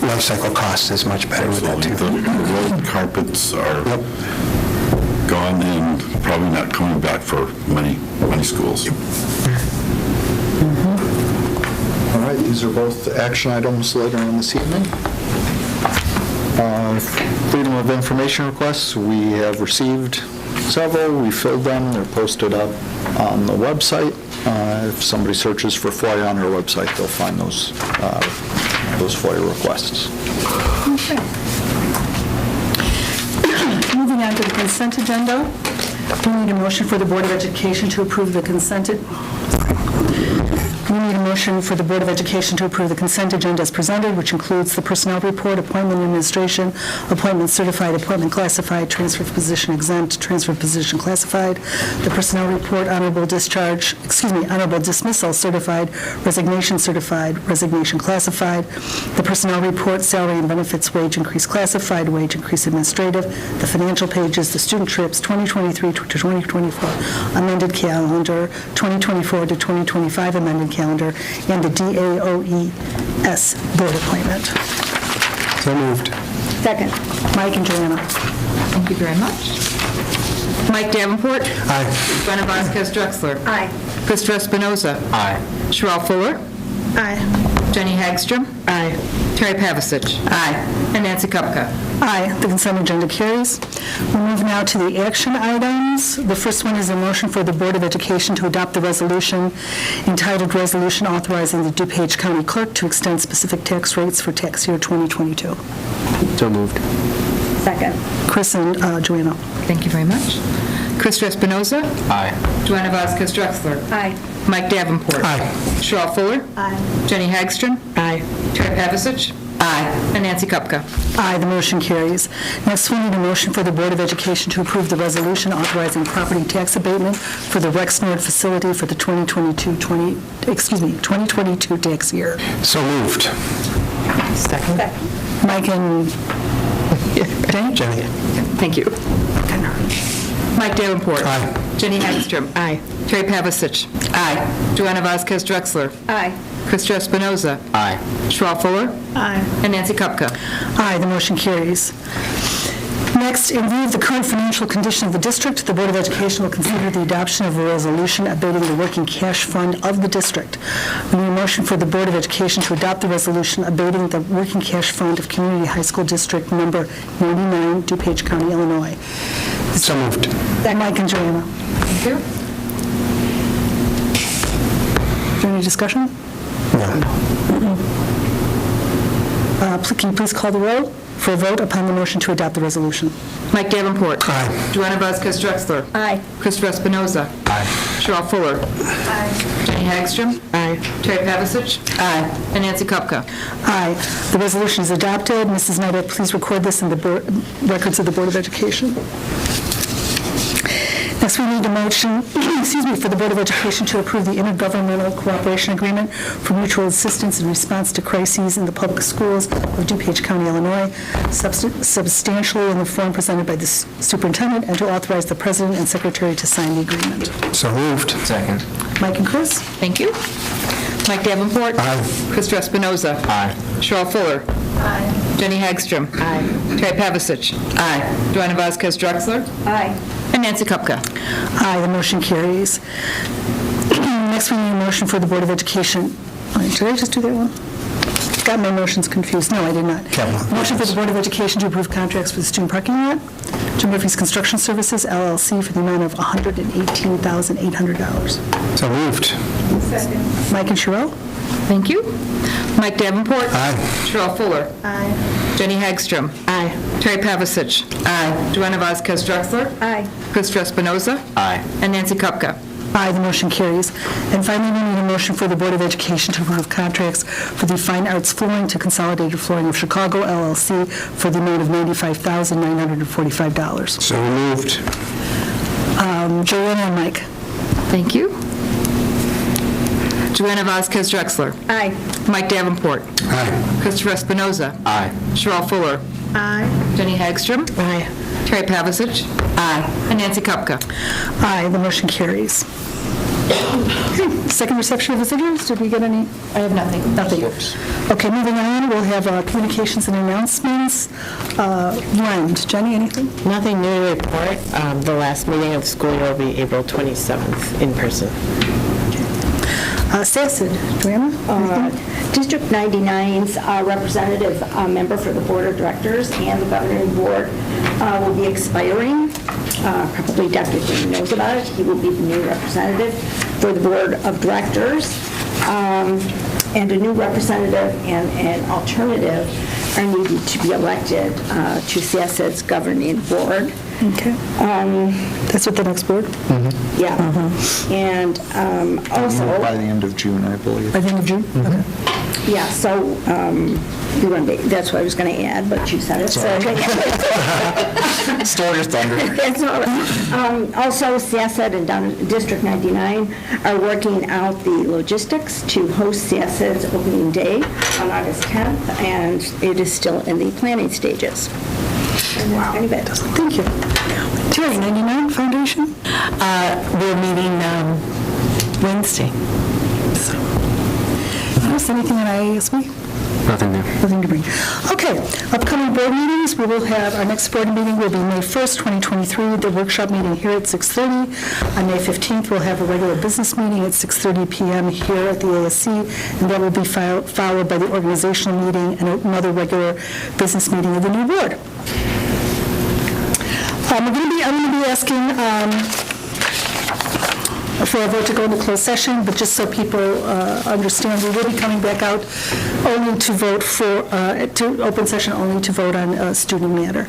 life cycle cost is much better with that too. The rolled carpets are gone and probably not coming back for many schools. All right, these are both action items later on this evening. Freedom of information requests, we have received several. We filled them. They're posted up on the website. If somebody searches for FOIA on our website, they'll find those FOIA requests. Okay. Moving on to the consent agenda. We need a motion for the Board of Education to approve the consent. We need a motion for the Board of Education to approve the consent agenda as presented, which includes the personnel report, appointment administration, appointment certified, appointment classified, transfer of position exempt, transfer of position classified, the personnel report, honorable dismissal certified, resignation classified, the personnel report, salary and benefits, wage increase classified, wage increase administrative, the financial pages, the student trips, 2023 to 2024 amended calendar, 2024 to 2025 amended calendar, and the DAOES board appointment. So moved. Second. Mike and Joanna. Thank you very much. Mike Davenport. Aye. Joanna Vasquez Drexler. Aye. Christopher Espinoza. Aye. Sherelle Fuller. Aye. Jenny Hagstrom. Aye. Terry Pavasich. Aye. And Nancy Kupka. Aye. The consent agenda carries. We'll move now to the action items. The first one is a motion for the Board of Education to adopt the resolution entitled Resolution Authorizing the DuPage County Clerk to Extend Specific Tax Rates for Tax Year 2022. So moved. Second. Chris and Joanna. Thank you very much. Christopher Espinoza. Aye. Joanna Vasquez Drexler. Aye. Mike Davenport. Aye. Sherelle Fuller. Aye. Jenny Hagstrom. Aye. Terry Pavasich. Aye. And Nancy Kupka. Aye, the motion carries. Next, we need a motion for the Board of Education to approve the resolution authorizing property tax abatement for the Rexnord facility for the 2022 tax year. So moved. Second. Mike and Jenny. Thank you. Mike Davenport. Aye. Jenny Hagstrom. Aye. Terry Pavasich. Aye. Joanna Vasquez Drexler. Aye. Christopher Espinoza. Aye. Sherelle Fuller. Aye. And Nancy Kupka. Aye, the motion carries. Next, in view of the current financial condition of the district, the Board of Education will consider the adoption of a resolution abating the working cash fund of the district. We need a motion for the Board of Education to adopt the resolution abating the working cash fund of Community High School District Number 99, DuPage County, Illinois. So moved. Mike and Joanna. Thank you. Is there any discussion? Can you please call the roll for a vote upon the motion to adopt the resolution? Mike Davenport. Aye. Joanna Vasquez Drexler. Aye. Christopher Espinoza. Aye. Cheryl Fuller. Jenny Hagstrom. Aye. Terry Pavasich. Aye. And Nancy Kupka. Aye. The resolution is adopted. Mrs. Snyder, please record this in the records of the Board of Education. Next, we need a motion, for the Board of Education to approve the intergovernmental cooperation agreement for mutual assistance in response to crises in the public schools of DuPage County, Illinois, substantially in the form presented by the superintendent, and to authorize the president and secretary to sign the agreement. So moved. Second. Mike and Chris? Thank you. Mike Davenport. Aye. Christopher Espinoza. Aye. Cheryl Fuller. Aye. Jenny Hagstrom. Aye. Terry Pavasich. Aye. Joanna Vasquez Drexler. Aye. And Nancy Kupka. Aye, the motion carries. Next, we need a motion for the Board of Education. Did I just do that one? Got my motions confused. No, I did not. Motion for the Board of Education to approve contracts for the student parking lot. Jim Murphy's Construction Services, LLC, for the amount of $118,800. So moved. Second. Mike and Sherelle? Thank you. Mike Davenport. Aye. Cheryl Fuller. Aye. Jenny Hagstrom. Aye. Terry Pavasich. Aye. Joanna Vasquez Drexler. Aye. Christopher Espinoza. Aye. And Nancy Kupka. Aye, the motion carries. And finally, we need a motion for the Board of Education to approve contracts for the Fine Arts Flooring to Consolidated Flooring of Chicago, LLC, for the amount of $95,945. So moved. Joanna and Mike. Thank you. Joanna Vasquez Drexler. Aye. Mike Davenport. Aye. Christopher Espinoza. Aye. Cheryl Fuller. Aye. Jenny Hagstrom. Aye. Terry Pavasich. Aye. And Nancy Kupka. Aye, the motion carries. Second reception of visitors, did we get any? I have nothing. Nothing. Okay, moving on, we'll have communications and announcements. Rand, Jenny, anything? Nothing new to report. The last meeting of the school year will be April 27th in person. Sassad, Joanna? District 99's representative member for the Board of Directors and the Governing Board will be expiring. Probably Dr. King knows about it. He will be the new representative for the Board of Directors. And a new representative and an alternative are needed to be elected to CSD's Governing Board. Okay. That's with the next board? Yeah. And also... By the end of June, I believe. By the end of June? Okay. Yeah, so you want to, that's what I was going to add, but you said it. Stole your thunder. That's all right. Also, CSD and District 99 are working out the logistics to host CSD's opening day on August 10th, and it is still in the planning stages. Wow. Thank you. Terry, 99 Foundation? We're meeting Wednesday. Is there anything in IASB? Nothing new. Nothing to bring. Okay, upcoming board meetings, we will have, our next board meeting will be May 1st, 2023, the workshop meeting here at 6:30. On May 15th, we'll have a regular business meeting at 6:30 PM here at the ASC, and that will be followed by the organizational meeting and another regular business meeting of the new board. I'm going to be asking for a vote to go into closed session, but just so people understand, we will be coming back out only to vote for, to open session only to vote on a student matter.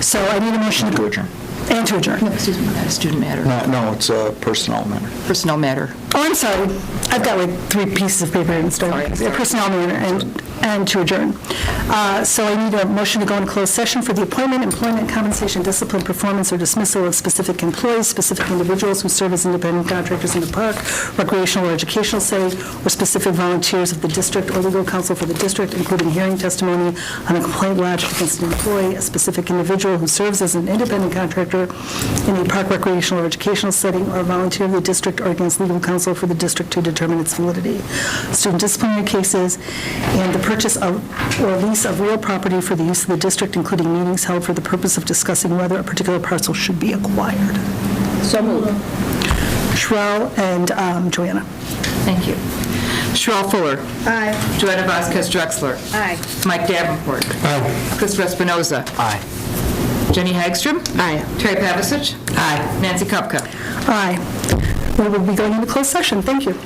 So I need a motion to adjourn. And to adjourn. No, excuse me, not a student matter. No, it's a personnel matter. Personnel matter. Oh, I'm sorry. I've got like 3 pieces of paper and stuff. Personnel matter and to adjourn. So I need a motion to go into closed session for the appointment, employment, compensation, discipline, performance, or dismissal of specific employees, specific individuals who serve as independent contractors in the park, recreational or educational setting, or specific volunteers of the district or legal counsel for the district, including hearing testimony on a complaint lodged against an employee, a specific individual who serves as an independent contractor in a park, recreational, or educational setting, or a volunteer of the district, or against legal counsel for the district to determine its validity. Student disciplinary cases, and the purchase or lease of real property for the use of the district, including meetings held for the purpose of discussing whether a particular parcel should be acquired. So moved. Sherelle and Joanna. Thank you. Sherelle Fuller. Aye. Joanna Vasquez Drexler. Aye. Mike Davenport. Aye. Christopher Espinoza. Aye. Jenny Hagstrom. Aye. Terry Pavasich. Aye. Nancy Kupka. Aye. We will be going into closed session. Thank you.